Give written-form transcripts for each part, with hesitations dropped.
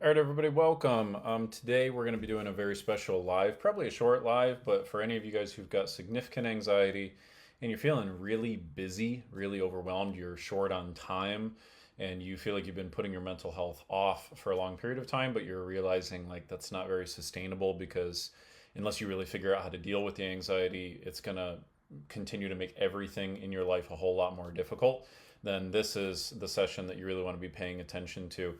All right, everybody, welcome. Today we're going to be doing a very special live, probably a short live, but for any of you guys who've got significant anxiety and you're feeling really busy, really overwhelmed, you're short on time, and you feel like you've been putting your mental health off for a long period of time, but you're realizing like that's not very sustainable because unless you really figure out how to deal with the anxiety, it's going to continue to make everything in your life a whole lot more difficult. Then this is the session that you really want to be paying attention to.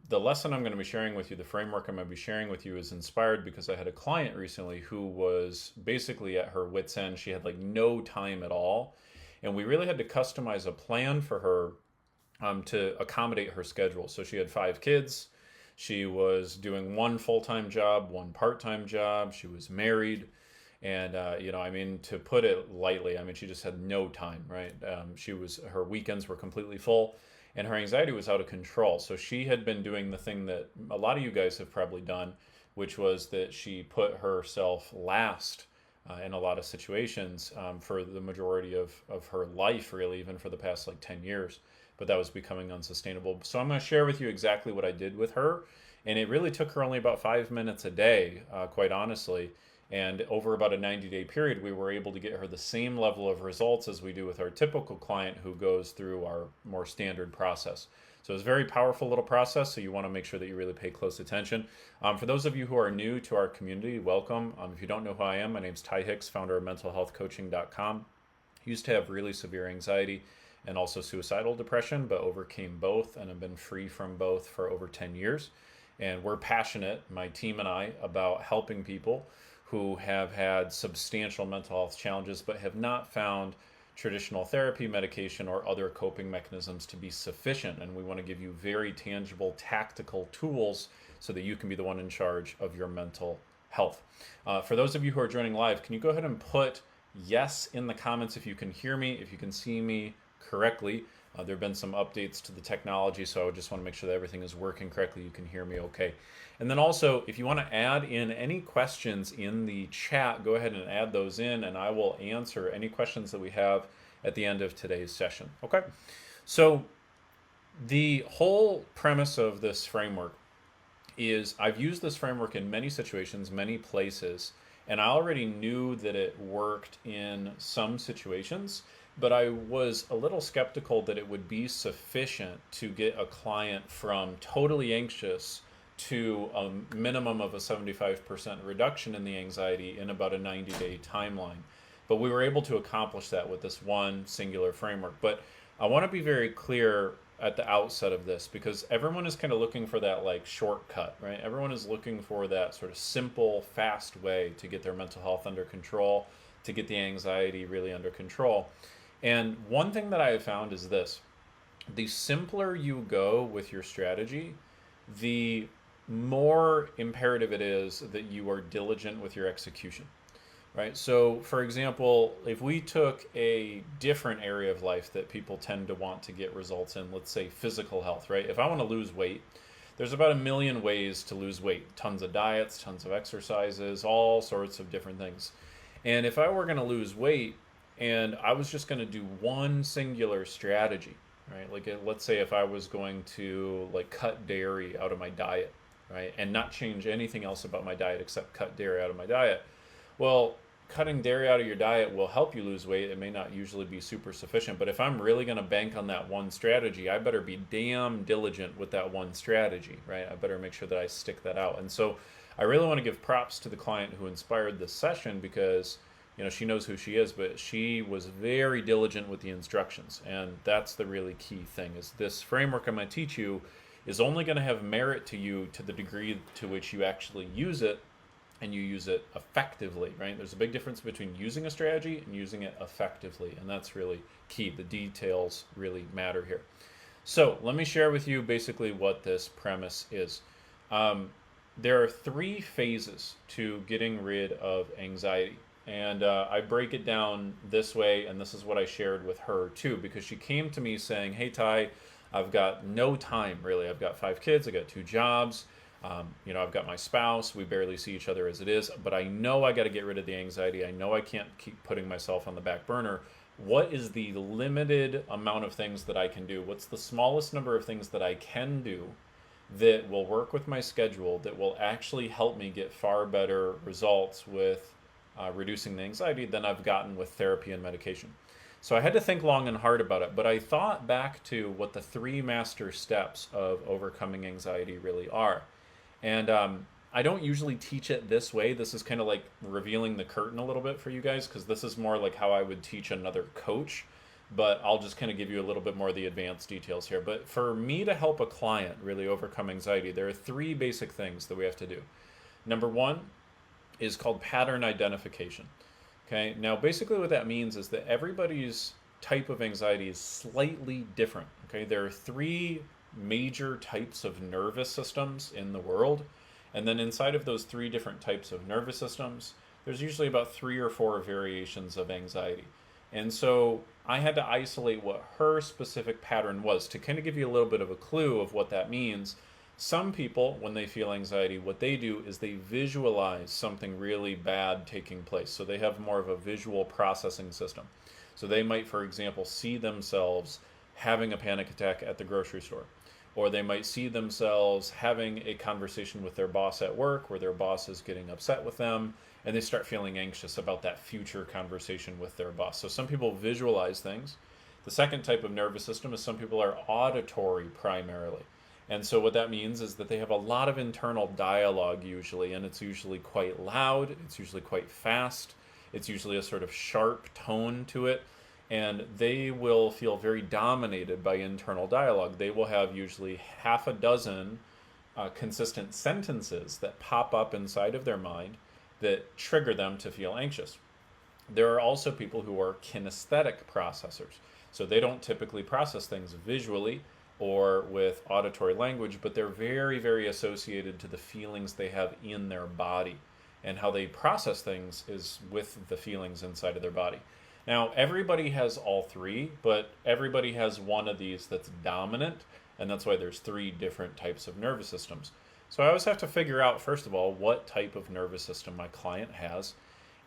The lesson I'm going to be sharing with you, the framework I'm going to be sharing with you, is inspired because I had a client recently who was basically at her wit's end. She had like no time at all. And we really had to customize a plan for her to accommodate her schedule. So she had 5 kids. She was doing one full time job, one part time job. She was married. And, I mean, to put it lightly, I mean, she just had no time, right? Her weekends were completely full and her anxiety was out of control. So she had been doing the thing that a lot of you guys have probably done, which was that she put herself last in a lot of situations for the majority of her life, really, even for the past like 10 years. But that was becoming unsustainable. So I'm going to share with you exactly what I did with her. And it really took her only about 5 minutes a day, quite honestly. And over about a 90-day period, we were able to get her the same level of results as we do with our typical client who goes through our more standard process. So it's a very powerful little process, so you want to make sure that you really pay close attention. For those of you who are new to our community, welcome. If you don't know who I am, my name's Ty Hicks, founder of mentalhealthcoaching.com. Used to have really severe anxiety and also suicidal depression, but overcame both and have been free from both for over 10 years. And we're passionate, my team and I, about helping people who have had substantial mental health challenges but have not found traditional therapy, medication, or other coping mechanisms to be sufficient. And we want to give you very tangible, tactical tools so that you can be the one in charge of your mental health. For those of you who are joining live, can you go ahead and put yes in the comments if you can hear me, if you can see me correctly? There have been some updates to the technology, so I just want to make sure that everything is working correctly. You can hear me okay. And then also, if you want to add in any questions in the chat, go ahead and add those in, and I will answer any questions that we have at the end of today's session. Okay? So the whole premise of this framework is I've used this framework in many situations, many places, and I already knew that it worked in some situations, but I was a little skeptical that it would be sufficient to get a client from totally anxious to a minimum of a 75% reduction in the anxiety in about a 90-day timeline. But we were able to accomplish that with this one singular framework. But I want to be very clear at the outset of this because everyone is kind of looking for that like shortcut, right? Everyone is looking for that sort of simple, fast way to get their mental health under control, to get the anxiety really under control. And one thing that I have found is this: the simpler you go with your strategy, the more imperative it is that you are diligent with your execution, right? So, for example, if we took a different area of life that people tend to want to get results in, let's say physical health, right? If I want to lose weight, there's about a million ways to lose weight, tons of diets, tons of exercises, all sorts of different things. And if I were going to lose weight and I was just going to do one singular strategy, right? Like let's say if I was going to like cut dairy out of my diet, right? And not change anything else about my diet except cut dairy out of my diet. Well, cutting dairy out of your diet will help you lose weight. It may not usually be super sufficient, but if I'm really going to bank on that one strategy, I better be damn diligent with that one strategy, right? I better make sure that I stick that out. And so I really want to give props to the client who inspired this session because she knows who she is, but she was very diligent with the instructions. And that's the really key thing is this framework I'm going to teach you is only going to have merit to you to the degree to which you actually use it and you use it effectively, right? There's a big difference between using a strategy and using it effectively, and that's really key. The details really matter here. So let me share with you basically what this premise is. There are 3 phases to getting rid of anxiety. And I break it down this way, and this is what I shared with her too, because she came to me saying, "Hey Ty, I've got no time really. I've got 5 kids, I got 2 jobs, I've got my spouse. We barely see each other as it is, but I know I got to get rid of the anxiety. I know I can't keep putting myself on the back burner. What is the limited amount of things that I can do? What's the smallest number of things that I can do that will work with my schedule, that will actually help me get far better results with reducing the anxiety than I've gotten with therapy and medication. So I had to think long and hard about it, but I thought back to what the three master steps of overcoming anxiety really are. And I don't usually teach it this way. This is kind of like revealing the curtain a little bit for you guys, because this is more like how I would teach another coach. But I'll just kind of give you a little bit more of the advanced details here. But for me to help a client really overcome anxiety, there are three basic things that we have to do. Number one is called pattern identification. Okay, now basically what that means is that everybody's type of anxiety is slightly different. Okay, there are three major types of nervous systems in the world, and then inside of those three different types of nervous systems, there's usually about 3 or 4 variations of anxiety. And so I had to isolate what her specific pattern was to kind of give you a little bit of a clue of what that means. Some people, when they feel anxiety, what they do is they visualize something really bad taking place. So they have more of a visual processing system. So they might, for example, see themselves having a panic attack at the grocery store. Or they might see themselves having a conversation with their boss at work where their boss is getting upset with them, and they start feeling anxious about that future conversation with their boss. So some people visualize things. The second type of nervous system is some people are auditory primarily. And so what that means is that they have a lot of internal dialogue usually, and it's usually quite loud, it's usually quite fast, it's usually a sort of sharp tone to it, and they will feel very dominated by internal dialogue. They will have usually half a dozen consistent sentences that pop up inside of their mind that trigger them to feel anxious. There are also people who are kinesthetic processors. So they don't typically process things visually or with auditory language, but they're very, very associated to the feelings they have in their body. And how they process things is with the feelings inside of their body. Now, everybody has all three, but everybody has one of these that's dominant, and that's why there's three different types of nervous systems. So I always have to figure out, first of all, what type of nervous system my client has,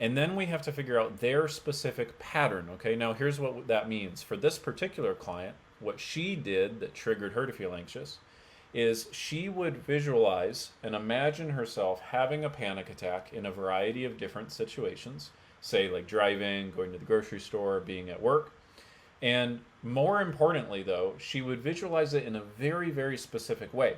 and then we have to figure out their specific pattern. Okay, now here's what that means. For this particular client, what she did that triggered her to feel anxious is she would visualize and imagine herself having a panic attack in a variety of different situations, say like driving, going to the grocery store, being at work. And more importantly, though, she would visualize it in a very, very specific way.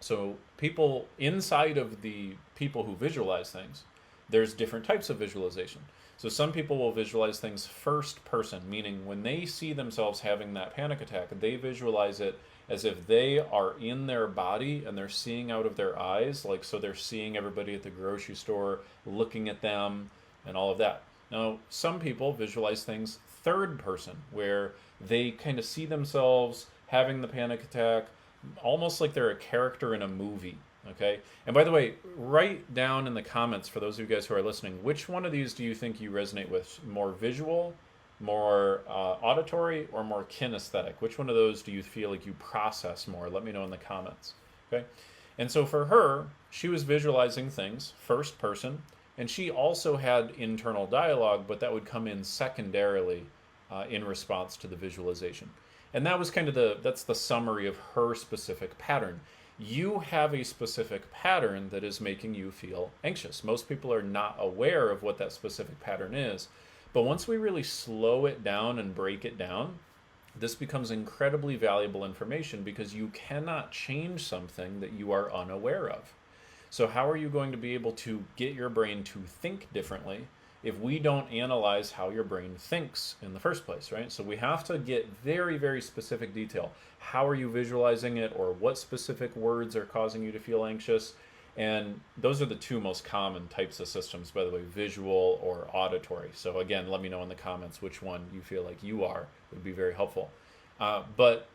So people inside of the people who visualize things, there's different types of visualization. So some people will visualize things first person, meaning when they see themselves having that panic attack, they visualize it as if they are in their body and they're seeing out of their eyes, like so they're seeing everybody at the grocery store looking at them and all of that. Now, some people visualize things third person, where they kind of see themselves having the panic attack, almost like they're a character in a movie. Okay. And by the way, write down in the comments for those of you guys who are listening, which one of these do you think you resonate with? More visual, more auditory, or more kinesthetic? Which one of those do you feel like you process more? Let me know in the comments. Okay. And so for her, she was visualizing things first person, and she also had internal dialogue, but that would come in secondarily in response to the visualization. And that was kind of that's the summary of her specific pattern. You have a specific pattern that is making you feel anxious. Most people are not aware of what that specific pattern is. But once we really slow it down and break it down, this becomes incredibly valuable information, because you cannot change something that you are unaware of. So how are you going to be able to get your brain to think differently if we don't analyze how your brain thinks in the first place, right? So we have to get very, very specific detail. How are you visualizing it, or what specific words are causing you to feel anxious? And those are the two most common types of systems, by the way, visual or auditory. So again, let me know in the comments which one you feel like you are. It would be very helpful. But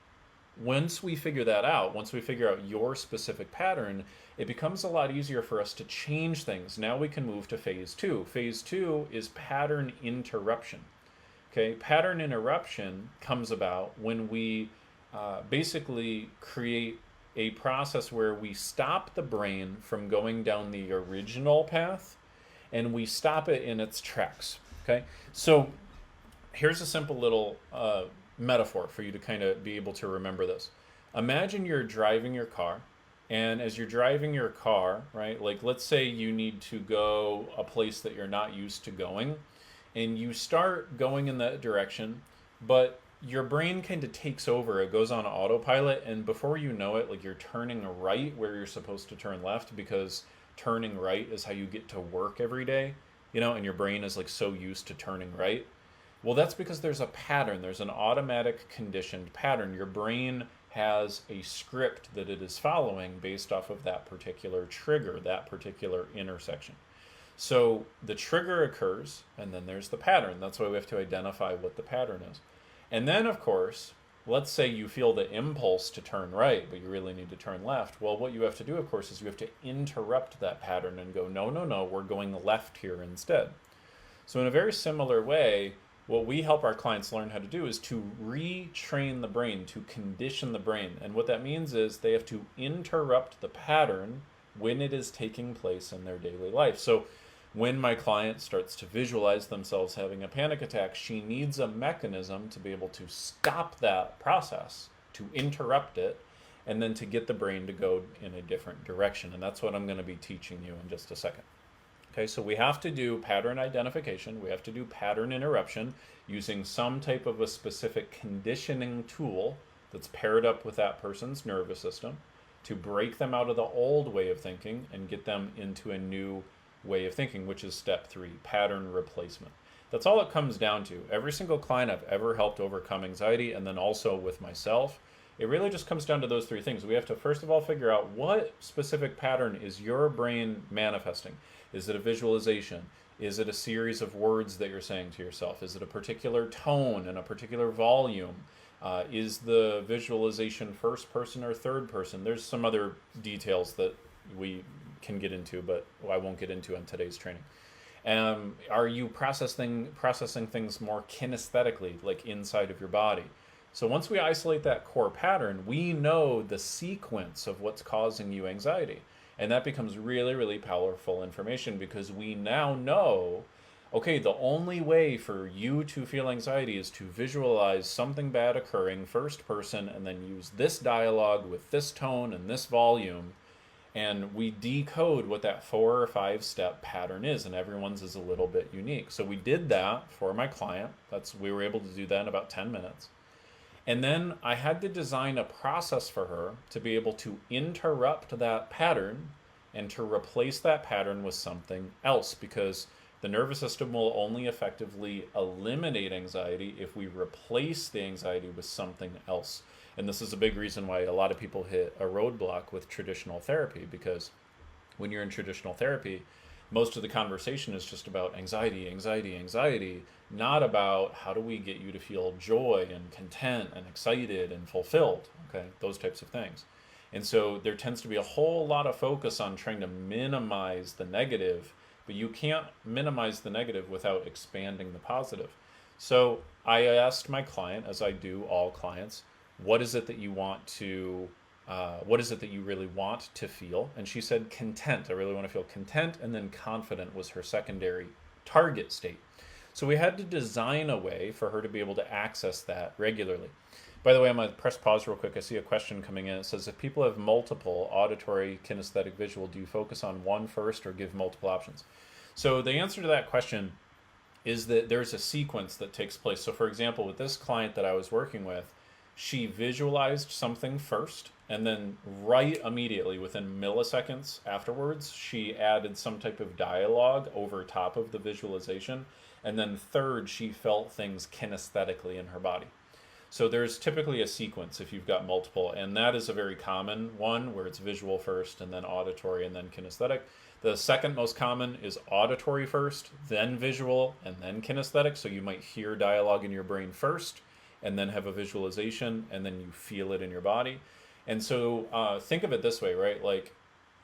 once we figure that out, once we figure out your specific pattern, it becomes a lot easier for us to change things. Now we can move to phase two. Phase two is pattern interruption. Okay, pattern interruption comes about when we basically create a process where we stop the brain from going down the original path, and we stop it in its tracks. Okay, so here's a simple little metaphor for you to kind of be able to remember this. Imagine you're driving your car And as you're driving your car, right, like let's say you need to go a place that you're not used to going, and you start going in that direction, but your brain kind of takes over. It goes on autopilot, and before you know it, like you're turning right where you're supposed to turn left because turning right is how you get to work every day, and your brain is like so used to turning right. Well, that's because there's a pattern. There's an automatic conditioned pattern. Your brain has a script that it is following based off of that particular trigger, that particular intersection. So the trigger occurs, and then there's the pattern. That's why we have to identify what the pattern is. And then, of course, let's say you feel the impulse to turn right, but you really need to turn left. Well, what you have to do, of course, is you have to interrupt that pattern and go, no, no, no, we're going left here instead. So in a very similar way, what we help our clients learn how to do is to retrain the brain, to condition the brain. And what that means is they have to interrupt the pattern when it is taking place in their daily life. So when my client starts to visualize themselves having a panic attack, she needs a mechanism to be able to stop that process, to interrupt it, and then to get the brain to go in a different direction. And that's what I'm going to be teaching you in just a second. Okay, so we have to do pattern identification. We have to do pattern interruption using some type of a specific conditioning tool that's paired up with that person's nervous system to break them out of the old way of thinking and get them into a new way of thinking, which is step 3, pattern replacement. That's all it comes down to. Every single client I've ever helped overcome anxiety, and then also with myself, it really just comes down to those 3 things. We have to first of all figure out what specific pattern is your brain manifesting. Is it a visualization? Is it a series of words that you're saying to yourself? Is it a particular tone and a particular volume? Is the visualization first person or third person? There's some other details that we can get into, but I won't get into in today's training. Are you processing things more kinesthetically, like inside of your body? So once we isolate that core pattern, we know the sequence of what's causing you anxiety. And that becomes really, really powerful information because we now know, okay, the only way for you to feel anxiety is to visualize something bad occurring first person and then use this dialogue with this tone and this volume. And we decode what that 4 or 5 step pattern is, and everyone's is a little bit unique. So we did that for my client. We were able to do that in about 10 minutes. And then I had to design a process for her to be able to interrupt that pattern and to replace that pattern with something else, because the nervous system will only effectively eliminate anxiety if we replace the anxiety with something else. And this is a big reason why a lot of people hit a roadblock with traditional therapy, because when you're in traditional therapy, most of the conversation is just about anxiety, anxiety, anxiety, not about how do we get you to feel joy and content and excited and fulfilled, okay, those types of things. And so there tends to be a whole lot of focus on trying to minimize the negative, but you can't minimize the negative without expanding the positive. So I asked my client, as I do all clients, what is it that you want to what is it that you really want to feel? And she said content. I really want to feel content. And then confident was her secondary target state. So we had to design a way for her to be able to access that regularly. By the way, I'm going to press pause real quick. I see a question coming in. It says, if people have multiple auditory, kinesthetic, visual, do you focus on one first or give multiple options? So the answer to that question is that there's a sequence that takes place. So for example, with this client that I was working with, she visualized something first, and then right immediately, within milliseconds afterwards, she added some type of dialogue over top of the visualization. And then third, she felt things kinesthetically in her body. So there's typically a sequence if you've got multiple, and that is a very common one where it's visual first and then auditory and then kinesthetic. The second most common is auditory first, then visual, and then kinesthetic. So you might hear dialogue in your brain first, and then have a visualization, and then you feel it in your body. And so think of it this way, right? Like,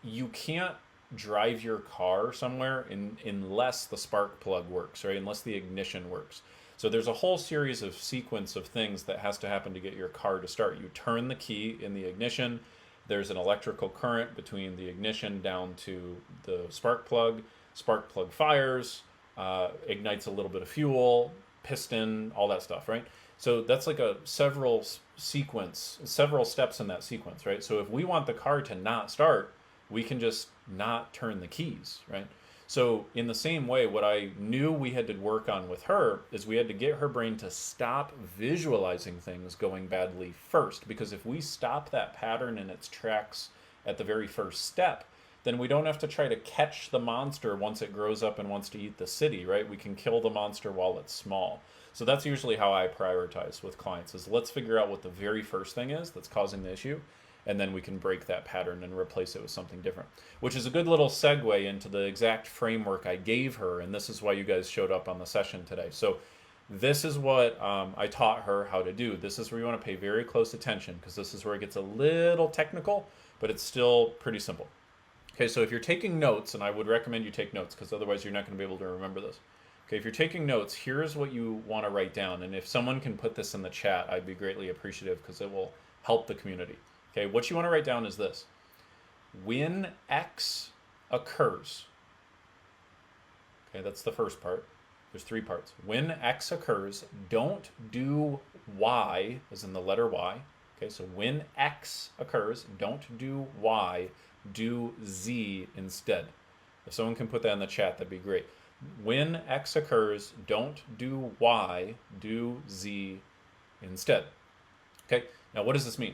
you can't drive your car somewhere unless the spark plug works, right? Unless the ignition works. So there's a whole series of sequence of things that has to happen to get your car to start. You turn the key in the ignition. There's an electrical current between the ignition down to the spark plug. Spark plug fires, ignites a little bit of fuel, piston, all that stuff, right? So that's like a several steps in that sequence, right? So if we want the car to not start, we can just not turn the keys, right? So in the same way, what I knew we had to work on with her is we had to get her brain to stop visualizing things going badly first. Because if we stop that pattern in its tracks at the very first step, then we don't have to try to catch the monster once it grows up and wants to eat the city, right? We can kill the monster while it's small. So that's usually how I prioritize with clients is let's figure out what the very first thing is that's causing the issue, and then we can break that pattern and replace it with something different, which is a good little segue into the exact framework I gave her, and this is why you guys showed up on the session today. So this is what I taught her how to do. This is where you want to pay very close attention because this is where it gets a little technical, but it's still pretty simple. Okay, so if you're taking notes, and I would recommend you take notes because otherwise you're not going to be able to remember this. Okay, if you're taking notes, here's what you want to write down. And if someone can put this in the chat, I'd be greatly appreciative because it will help the community. Okay, what you want to write down is this. When X occurs, okay, that's the first part. There's three parts. When X occurs, don't do Y, as in the letter Y. Okay, so when X occurs, don't do Y, do Z instead. If someone can put that in the chat, that'd be great. When X occurs, don't do Y, do Z instead. Okay, now what does this mean?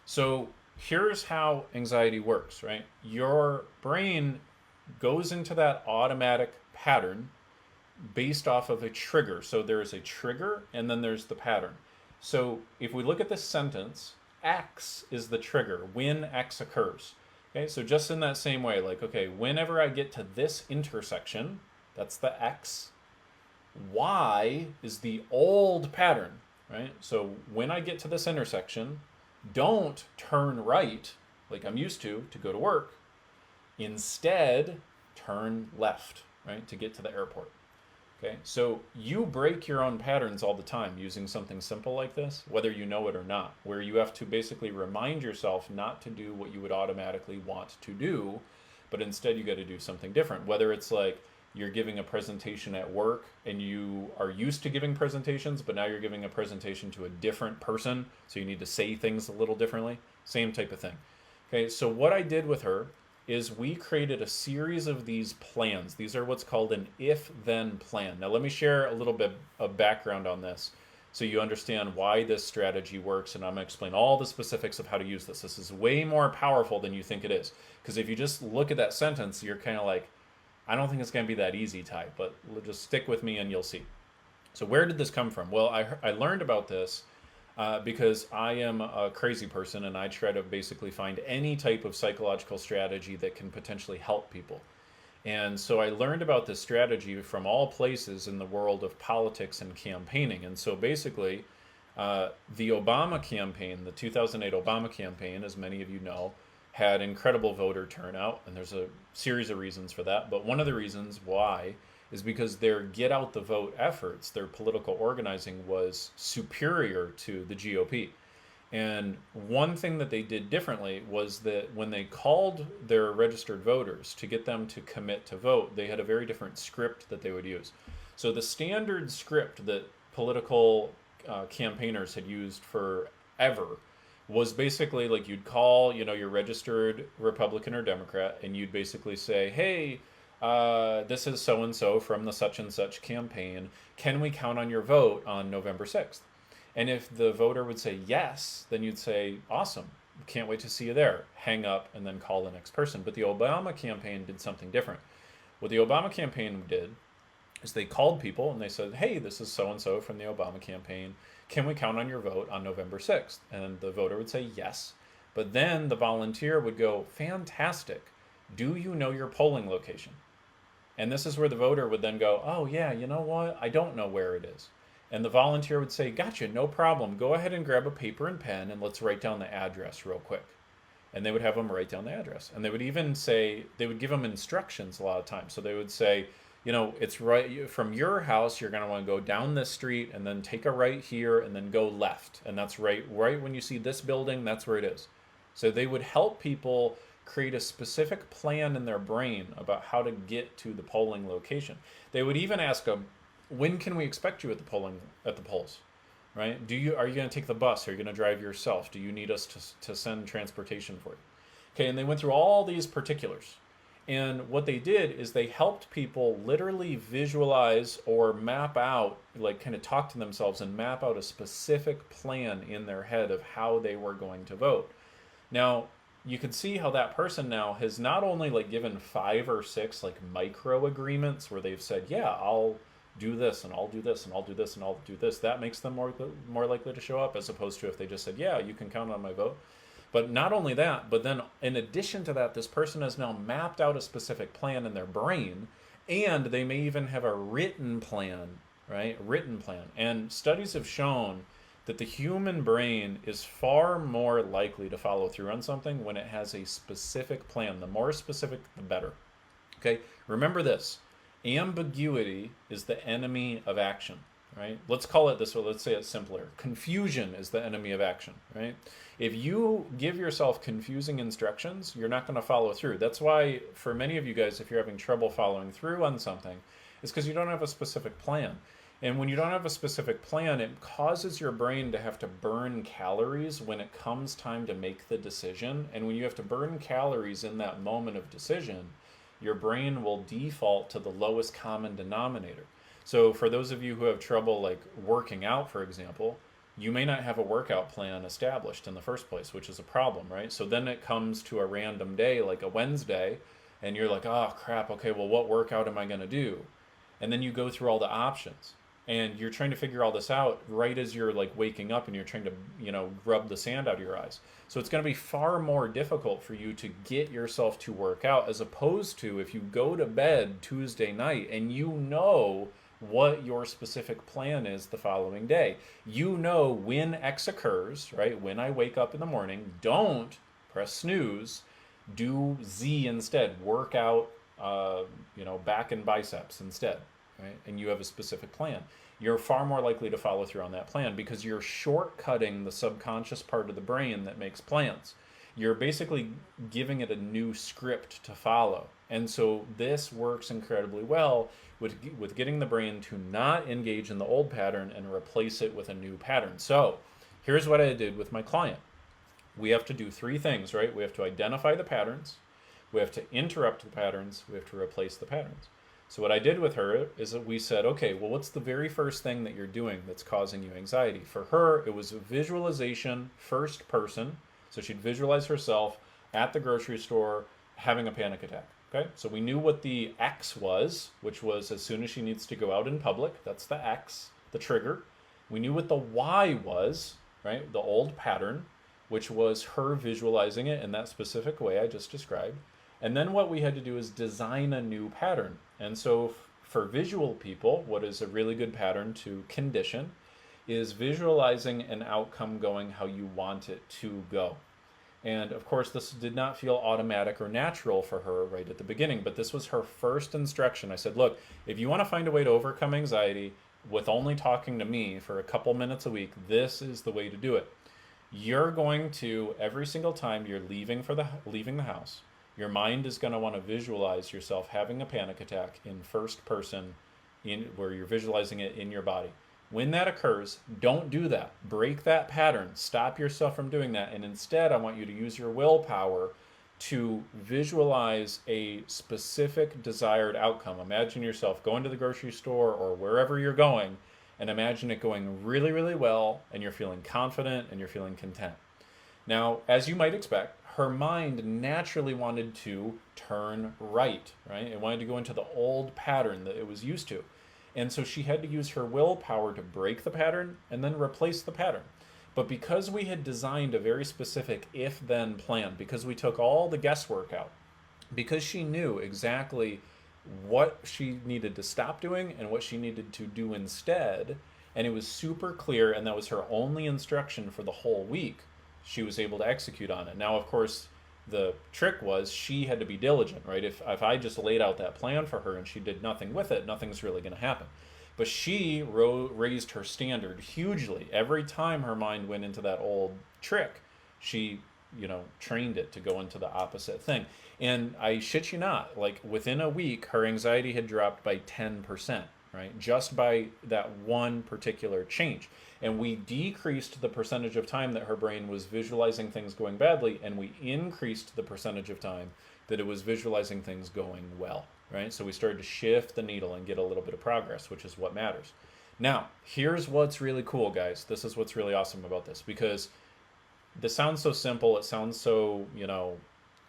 So here's how anxiety works, right? Your brain goes into that automatic pattern based off of a trigger. So there is a trigger and then there's the pattern. So if we look at this sentence, X is the trigger, when X occurs. Okay, so just in that same way, like, okay, whenever I get to this intersection, that's the X, Y is the old pattern, right? So when I get to this intersection, don't turn right, like I'm used to go to work. Instead, turn left, right, to get to the airport. Okay, so you break your own patterns all the time using something simple like this, whether you know it or not, where you have to basically remind yourself not to do what you would automatically want to do, but instead you got to do something different. Whether it's like you're giving a presentation at work and you are used to giving presentations, but now you're giving a presentation to a different person, so you need to say things a little differently, same type of thing. Okay, so what I did with her is we created a series of these plans. These are what's called an if-then plan. Now let me share a little bit of background on this so you understand why this strategy works, and I'm going to explain all the specifics of how to use this. This is way more powerful than you think it is, because if you just look at that sentence, you're kind of like, I don't think it's going to be that easy, Ty, but just stick with me and you'll see. So where did this come from? Well, I learned about this because I am a crazy person and I try to basically find any type of psychological strategy that can potentially help people. And so I learned about this strategy from all places in the world of politics and campaigning. And so basically, the Obama campaign, the 2008 Obama campaign, as many of you know, had incredible voter turnout. And there's a series of reasons for that. But one of the reasons why is because their get out the vote efforts, their political organizing was superior to the GOP. And one thing that they did differently was that when they called their registered voters to get them to commit to vote, they had a very different script that they would use. So the standard script that political campaigners had used forever was basically like you'd call, your registered Republican or Democrat, and you'd basically say, hey, this is so-and-so from the such and such campaign. Can we count on your vote on November 6th? And if the voter would say yes, then you'd say, awesome, can't wait to see you there. Hang up and then call the next person. But the Obama campaign did something different. What the Obama campaign did is they called people and they said, hey, this is so-and-so from the Obama campaign. Can we count on your vote on November 6th? And the voter would say yes. But then the volunteer would go, fantastic. Do you know your polling location? And this is where the voter would then go, oh yeah, you know what? I don't know where it is. And the volunteer would say, gotcha, no problem. Go ahead and grab a paper and pen and let's write down the address real quick. And they would have them write down the address. And they would even say, they would give them instructions a lot of times. So they would say, it's right from your house, you're going to want to go down this street and then take a right here and then go left. And that's right when you see this building, that's where it is. So they would help people create a specific plan in their brain about how to get to the polling location. They would even ask them, when can we expect you at the polls? right? Are you going to take the bus? Are you going to drive yourself? Do you need us to send transportation for you? Okay, and they went through all these particulars. And what they did is they helped people literally visualize or map out, like kind of talk to themselves and map out a specific plan in their head of how they were going to vote. Now, you can see how that person now has not only like given 5 or 6 like micro agreements where they've said, yeah, I'll do this and I'll do this and I'll do this and I'll do this. That makes them more likely to show up, as opposed to if they just said, yeah, you can count on my vote. But not only that, but then in addition to that, this person has now mapped out a specific plan in their brain, and they may even have a written plan, right? Written plan. And studies have shown that the human brain is far more likely to follow through on something when it has a specific plan. The more specific, the better. Okay? Remember this. Ambiguity is the enemy of action, right? Let's call it this, or let's say it simpler. Confusion is the enemy of action, right? If you give yourself confusing instructions, you're not going to follow through. That's why for many of you guys, if you're having trouble following through on something, it's because you don't have a specific plan. And when you don't have a specific plan, it causes your brain to have to burn calories when it comes time to make the decision. And when you have to burn calories in that moment of decision, your brain will default to the lowest common denominator. So for those of you who have trouble like working out, for example, you may not have a workout plan established in the first place, which is a problem, right? So then it comes to a random day, like a Wednesday, and you're like, oh crap, okay, well, what workout am I going to do? And then you go through all the options, and you're trying to figure all this out right as you're like waking up and you're trying to, rub the sand out of your eyes. So it's going to be far more difficult for you to get yourself to work out, as opposed to if you go to bed Tuesday night and you know what your specific plan is the following day. You know when X occurs, right? When I wake up in the morning, don't press snooze, do Z instead. Work out, back and biceps instead, right? And you have a specific plan. You're far more likely to follow through on that plan because you're shortcutting the subconscious part of the brain that makes plans. You're basically giving it a new script to follow. And so this works incredibly well with getting the brain to not engage in the old pattern and replace it with a new pattern. So here's what I did with my client. We have to do 3 things, right? We have to identify the patterns, we have to interrupt the patterns, we have to replace the patterns. So what I did with her is that we said, okay, well, what's the very first thing that you're doing that's causing you anxiety? For her, it was visualization, first person. So she'd visualize herself at the grocery store having a panic attack. Okay, so we knew what the X was, which was as soon as she needs to go out in public. That's the X, the trigger. We knew what the Y was, right? The old pattern, which was her visualizing it in that specific way I just described. And then what we had to do is design a new pattern. And so for visual people, what is a really good pattern to condition is visualizing an outcome going how you want it to go. And of course, this did not feel automatic or natural for her right at the beginning, but this was her first instruction. I said, look, if you want to find a way to overcome anxiety with only talking to me for a couple minutes a week, this is the way to do it. You're going to, every single time you're leaving the house, your mind is going to want to visualize yourself having a panic attack in first person, where you're visualizing it in your body. When that occurs, don't do that. Break that pattern. Stop yourself from doing that. And instead, I want you to use your willpower to visualize a specific desired outcome. Imagine yourself going to the grocery store or wherever you're going, and imagine it going really, really well, and you're feeling confident and you're feeling content. Now, as you might expect, her mind naturally wanted to turn right? It wanted to go into the old pattern that it was used to. And so she had to use her willpower to break the pattern and then replace the pattern. But because we had designed a very specific if-then plan, because we took all the guesswork out, because she knew exactly what she needed to stop doing and what she needed to do instead, and it was super clear, and that was her only instruction for the whole week, she was able to execute on it. Now, of course, the trick was she had to be diligent, right? If I just laid out that plan for her and she did nothing with it, nothing's really going to happen. But she raised her standard hugely. Every time her mind went into that old trick, she, trained it to go into the opposite thing. And I shit you not, like within a week, her anxiety had dropped by 10%. right? Just by that one particular change. And we decreased the percentage of time that her brain was visualizing things going badly, and we increased the percentage of time that it was visualizing things going well, right? So we started to shift the needle and get a little bit of progress, which is what matters. Now, here's what's really cool, guys. This is what's really awesome about this, because this sounds so simple. It sounds so,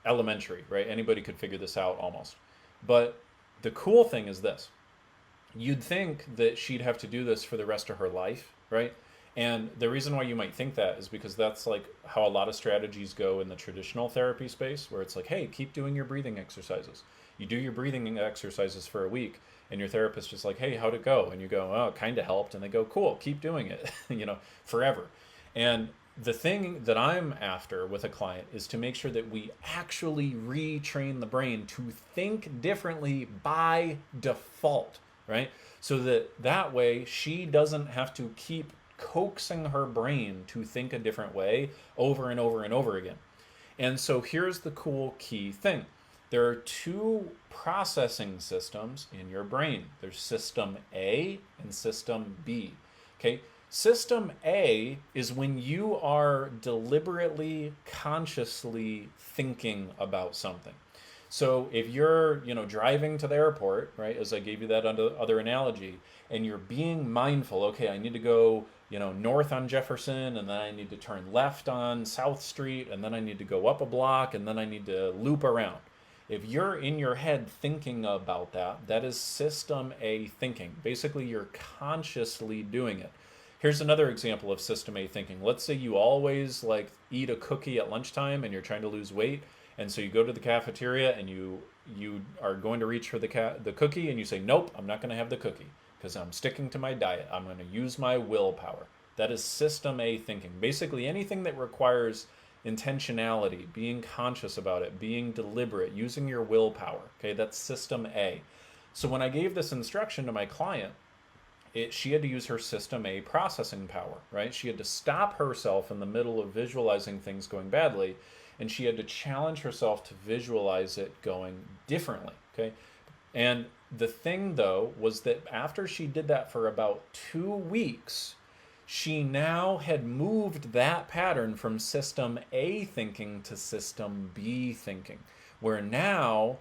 elementary, right? Anybody could figure this out almost. But the cool thing is this. You'd think that she'd have to do this for the rest of her life, right? And the reason why you might think that is because that's like how a lot of strategies go in the traditional therapy space, where it's like, hey, keep doing your breathing exercises. You do your breathing exercises for a week, and your therapist is like, hey, how'd it go? And you go, oh, it kind of helped. And they go, cool, keep doing it, forever. And the thing that I'm after with a client is to make sure that we actually retrain the brain to think differently by default, right? So that way she doesn't have to keep coaxing her brain to think a different way over and over and over again. And so here's the cool key thing. There are two processing systems in your brain. There's system A and system B. Okay? System A is when you are deliberately, consciously thinking about something. So if you're, driving to the airport, right, as I gave you that other analogy, and you're being mindful, okay, I need to go, north on Jefferson, and then I need to turn left on South Street, and then I need to go up a block, and then I need to loop around. If you're in your head thinking about that, that is system A thinking. Basically, you're consciously doing it. Here's another example of system A thinking. Let's say you always eat a cookie at lunchtime and you're trying to lose weight. And so you go to the cafeteria and you are going to reach for the cookie, and you say, nope, I'm not going to have the cookie because I'm sticking to my diet. I'm going to use my willpower. That is system A thinking. Basically anything that requires intentionality, being conscious about it, being deliberate, using your willpower. Okay, that's system A. So when I gave this instruction to my client, she had to use her system A processing power, right? She had to stop herself in the middle of visualizing things going badly, and she had to challenge herself to visualize it going differently, okay? And the thing, though, was that after she did that for about 2 weeks, she now had moved that pattern from system A thinking to system B thinking, where now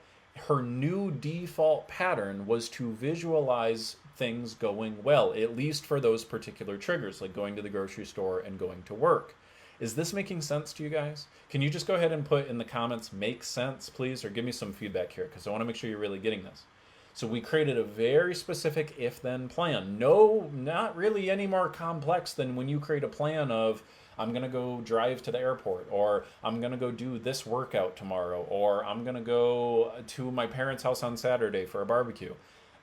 her new default pattern was to visualize things going well, at least for those particular triggers, like going to the grocery store and going to work. Is this making sense to you guys? Can you just go ahead and put in the comments, make sense, please, or give me some feedback here, because I want to make sure you're really getting this. So we created a very specific if-then plan. No, not really any more complex than when you create a plan of, I'm going to go drive to the airport, or I'm going to go do this workout tomorrow, or I'm going to go to my parents' house on Saturday for a barbecue.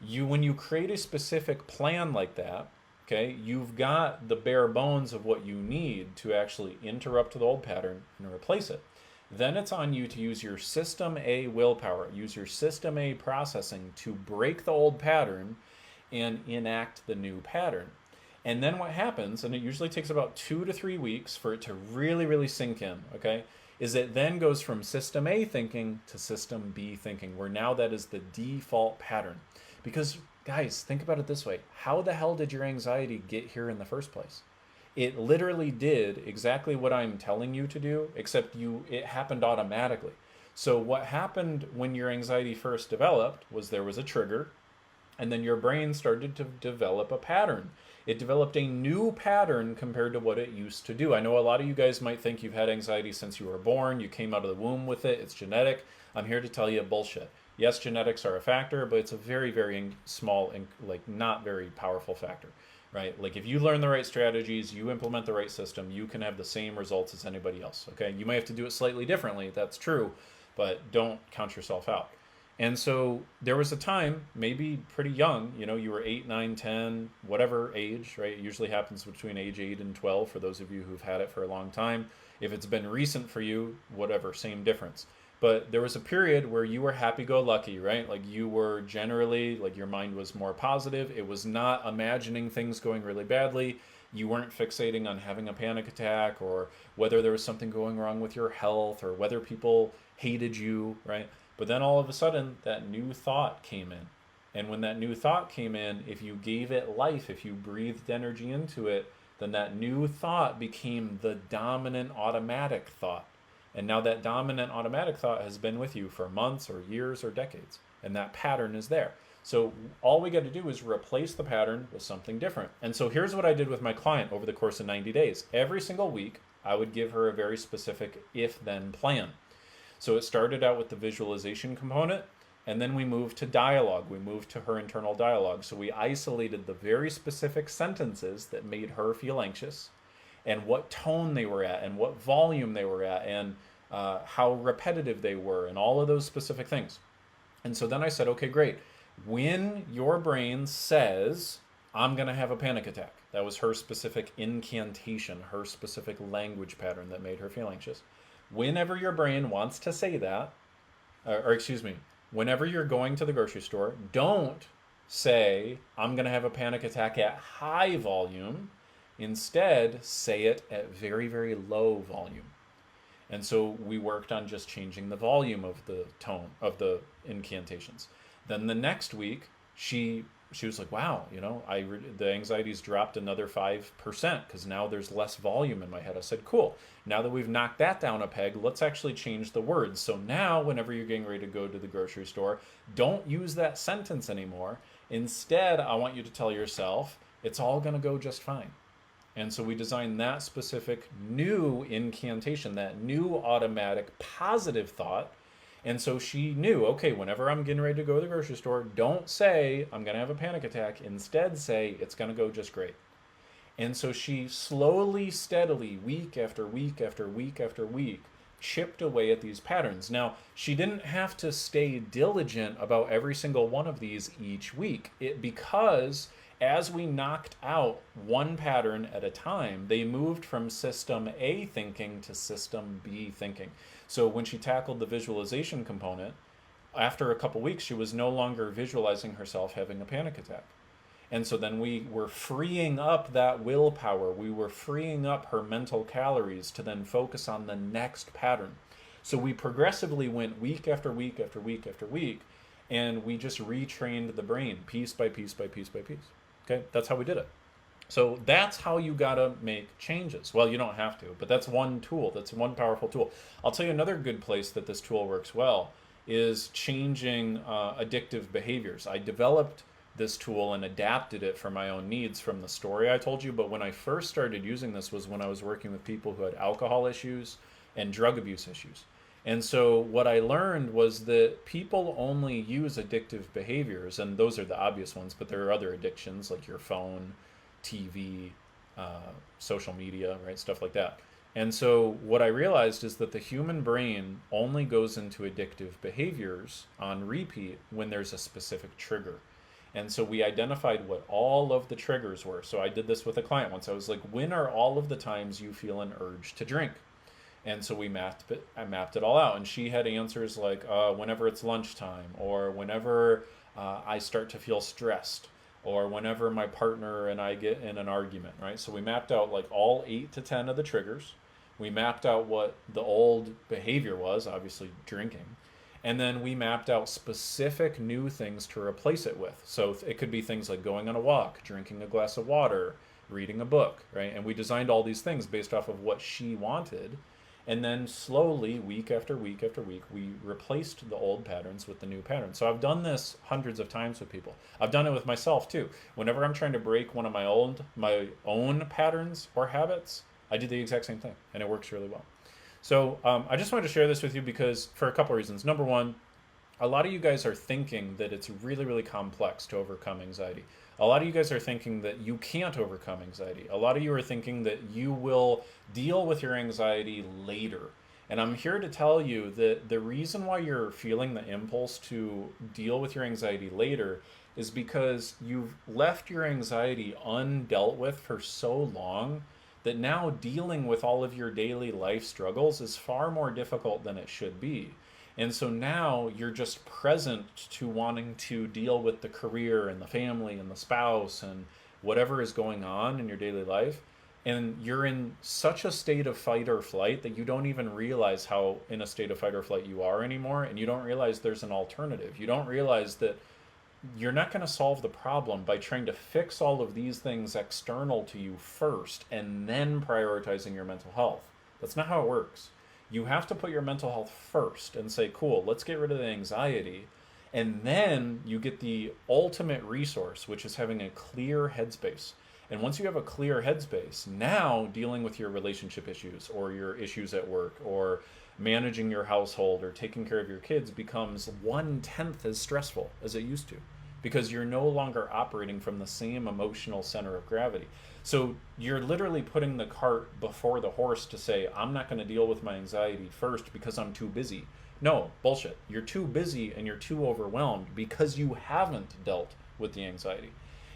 When you create a specific plan like that, okay, you've got the bare bones of what you need to actually interrupt the old pattern and replace it. Then it's on you to use your system A willpower, use your system A processing to break the old pattern and enact the new pattern. And then what happens, and it usually takes about 2 to 3 weeks for it to really, really sink in, okay, is it then goes from system A thinking to system B thinking, where now that is the default pattern. Because, guys, think about it this way. How the hell did your anxiety get here in the first place? It literally did exactly what I'm telling you to do, except it happened automatically. So what happened when your anxiety first developed was there was a trigger, and then your brain started to develop a pattern. It developed a new pattern compared to what it used to do. I know a lot of you guys might think you've had anxiety since you were born. You came out of the womb with it. It's genetic. I'm here to tell you bullshit. Yes, genetics are a factor, but it's a very, very small and not very powerful factor, right? Like if you learn the right strategies, you implement the right system, you can have the same results as anybody else, okay? You may have to do it slightly differently, that's true, but don't count yourself out. And so there was a time, maybe pretty young, you were 8, 9, 10, whatever age, right? It usually happens between age 8 and 12 for those of you who've had it for a long time. If it's been recent for you, whatever, same difference. But there was a period where you were happy-go-lucky, right? Like you were generally, your mind was more positive. It was not imagining things going really badly. You weren't fixating on having a panic attack or whether there was something going wrong with your health or whether people hated you, right? But then all of a sudden, that new thought came in. And when that new thought came in, if you gave it life, if you breathed energy into it, then that new thought became the dominant automatic thought. And now that dominant automatic thought has been with you for months or years or decades. And that pattern is there. So all we got to do is replace the pattern with something different. And so here's what I did with my client over the course of 90 days. Every single week, I would give her a very specific if-then plan. So it started out with the visualization component, and then we moved to dialogue. We moved to her internal dialogue. So we isolated the very specific sentences that made her feel anxious, and what tone they were at, and what volume they were at, and how repetitive they were, and all of those specific things. And so then I said, okay, great. When your brain says, I'm going to have a panic attack, that was her specific incantation, her specific language pattern that made her feel anxious. Whenever your brain wants to say that, or excuse me, whenever you're going to the grocery store, don't say, I'm going to have a panic attack at high volume. Instead, say it at very, very low volume. And so we worked on just changing the volume of the tone of the incantations. Then the next week, she was like, wow, the anxiety's dropped another 5% because now there's less volume in my head. I said, cool. Now that we've knocked that down a peg, let's actually change the words. So now whenever you're getting ready to go to the grocery store, don't use that sentence anymore. Instead, I want you to tell yourself, it's all going to go just fine. And so we designed that specific new incantation, that new automatic positive thought. And so she knew, okay, whenever I'm getting ready to go to the grocery store, don't say I'm going to have a panic attack. Instead, say it's going to go just great. And so she slowly, steadily, week after week after week after week, chipped away at these patterns. Now, she didn't have to stay diligent about every single one of these each week. Because as we knocked out one pattern at a time, they moved from system A thinking to system B thinking. So when she tackled the visualization component, after a couple weeks, she was no longer visualizing herself having a panic attack. And so then we were freeing up that willpower. We were freeing up her mental calories to then focus on the next pattern. So we progressively went week after week after week after week, and we just retrained the brain piece by piece by piece by piece. Okay, that's how we did it. So that's how you gotta make changes. Well, you don't have to, but that's one tool. That's one powerful tool. I'll tell you another good place that this tool works well is changing addictive behaviors. I developed this tool and adapted it for my own needs from the story I told you, but when I first started using this was when I was working with people who had alcohol issues and drug abuse issues. And so what I learned was that people only use addictive behaviors, and those are the obvious ones, but there are other addictions like your phone, TV, social media, right? Stuff like that. And so what I realized is that the human brain only goes into addictive behaviors on repeat when there's a specific trigger. And so we identified what all of the triggers were. So I did this with a client once. I was like, when are all of the times you feel an urge to drink? And so I mapped it all out. And she had answers like whenever it's lunchtime, or whenever I start to feel stressed, or whenever my partner and I get in an argument, right? So we mapped out like all 8 to 10 of the triggers. We mapped out what the old behavior was, obviously drinking. And then we mapped out specific new things to replace it with. So it could be things like going on a walk, drinking a glass of water, reading a book, right? And we designed all these things based off of what she wanted. And then slowly, week after week after week, we replaced the old patterns with the new patterns. So I've done this hundreds of times with people. I've done it with myself too. Whenever I'm trying to break one of my own patterns or habits, I do the exact same thing, and it works really well. So I just wanted to share this with you because for a couple reasons. Number one, a lot of you guys are thinking that it's really, really complex to overcome anxiety. A lot of you guys are thinking that you can't overcome anxiety. A lot of you are thinking that you will deal with your anxiety later. And I'm here to tell you that the reason why you're feeling the impulse to deal with your anxiety later is because you've left your anxiety undealt with for so long that now dealing with all of your daily life struggles is far more difficult than it should be. And so now you're just present to wanting to deal with the career and the family and the spouse and whatever is going on in your daily life. And you're in such a state of fight or flight that you don't even realize how in a state of fight or flight you are anymore. And you don't realize there's an alternative. You don't realize that you're not going to solve the problem by trying to fix all of these things external to you first and then prioritizing your mental health. That's not how it works. You have to put your mental health first and say, cool, let's get rid of the anxiety. And then you get the ultimate resource, which is having a clear headspace. And once you have a clear headspace, now dealing with your relationship issues or your issues at work or managing your household or taking care of your kids becomes 1/10 as stressful as it used to because you're no longer operating from the same emotional center of gravity. So you're literally putting the cart before the horse to say, I'm not going to deal with my anxiety first because I'm too busy. No, bullshit. You're too busy and you're too overwhelmed because you haven't dealt with the anxiety.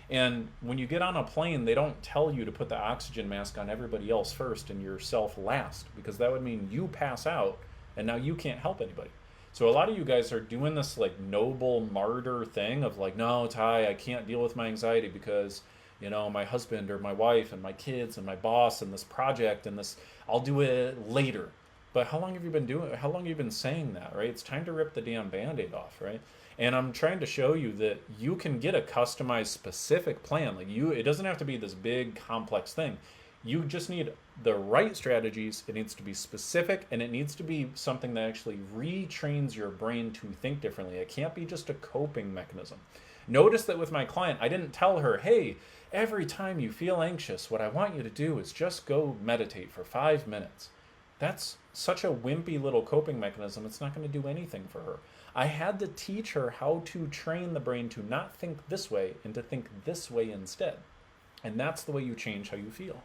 And when you get on a plane, they don't tell you to put the oxygen mask on everybody else first and yourself last, because that would mean you pass out and now you can't help anybody. So a lot of you guys are doing this like noble martyr thing of like, no, Ty, I can't deal with my anxiety because, my husband or my wife and my kids and my boss and this project and this, I'll do it later. But how long have you been doing it? How long have you been saying that, right? It's time to rip the damn Band-Aid off, right? And I'm trying to show you that you can get a customized specific plan. It doesn't have to be this big complex thing. You just need the right strategies. It needs to be specific and it needs to be something that actually retrains your brain to think differently. It can't be just a coping mechanism. Notice that with my client, I didn't tell her, hey, every time you feel anxious, what I want you to do is just go meditate for 5 minutes. That's such a wimpy little coping mechanism. It's not going to do anything for her. I had to teach her how to train the brain to not think this way and to think this way instead. And that's the way you change how you feel.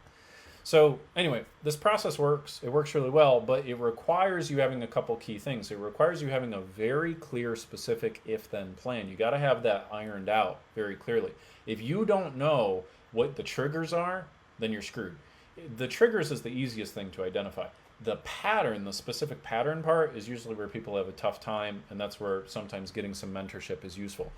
So anyway, this process works. It works really well, but it requires you having a couple key things. It requires you having a very clear, specific if-then plan. You got to have that ironed out very clearly. If you don't know what the triggers are, then you're screwed. The triggers is the easiest thing to identify. The pattern, the specific pattern part, is usually where people have a tough time, and that's where sometimes getting some mentorship is useful.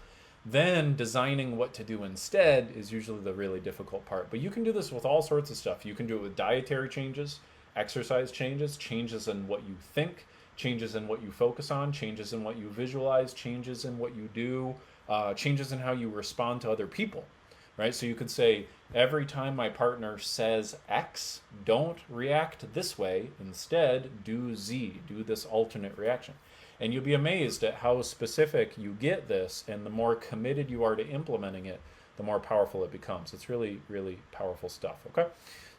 Then designing what to do instead is usually the really difficult part. But you can do this with all sorts of stuff. You can do it with dietary changes, exercise changes, changes in what you think, changes in what you focus on, changes in what you visualize, changes in what you do, changes in how you respond to other people. Right? So you could say, every time my partner says X, don't react this way. Instead, do Z, do this alternate reaction. And you'll be amazed at how specific you get this, and the more committed you are to implementing it, the more powerful it becomes. It's really, really powerful stuff, okay?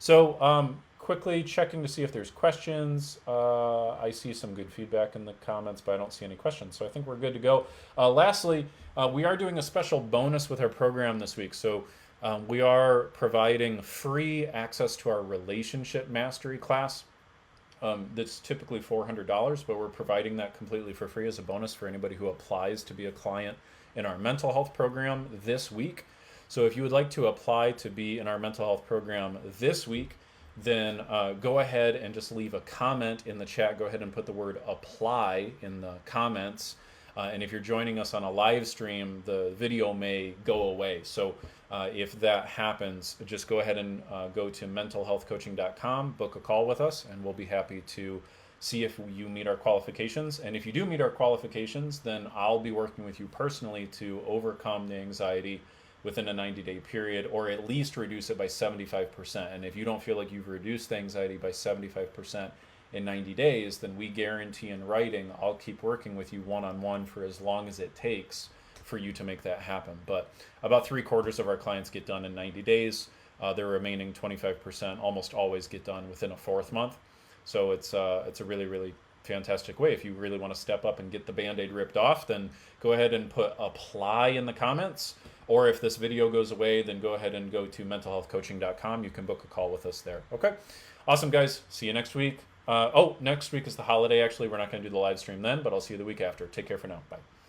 So quickly checking to see if there's questions. I see some good feedback in the comments, but I don't see any questions. So I think we're good to go. Lastly, we are doing a special bonus with our program this week. So we are providing free access to our relationship mastery class. That's typically $400, but we're providing that completely for free as a bonus for anybody who applies to be a client in our mental health program this week. So if you would like to apply to be in our mental health program this week, then go ahead and just leave a comment in the chat. Go ahead and put the word apply in the comments. And if you're joining us on a live stream, the video may go away. So if that happens, just go ahead and go to mentalhealthcoaching.com, book a call with us, and we'll be happy to see if you meet our qualifications. And if you do meet our qualifications, then I'll be working with you personally to overcome the anxiety within a 90-day period, or at least reduce it by 75%. And if you don't feel like you've reduced the anxiety by 75% in 90 days, then we guarantee in writing, I'll keep working with you one-on-one for as long as it takes for you to make that happen. But about 3/4 of our clients get done in 90 days. The remaining 25% almost always get done within a 4th month. So it's a really, really fantastic way. If you really want to step up and get the Band-Aid ripped off, then go ahead and put apply in the comments. Or if this video goes away, then go ahead and go to mentalhealthcoaching.com. You can book a call with us there. Okay? Awesome, guys. See you next week. Next week is the holiday, actually. We're not going to do the live stream then, but I'll see you the week after. Take care for now. Bye.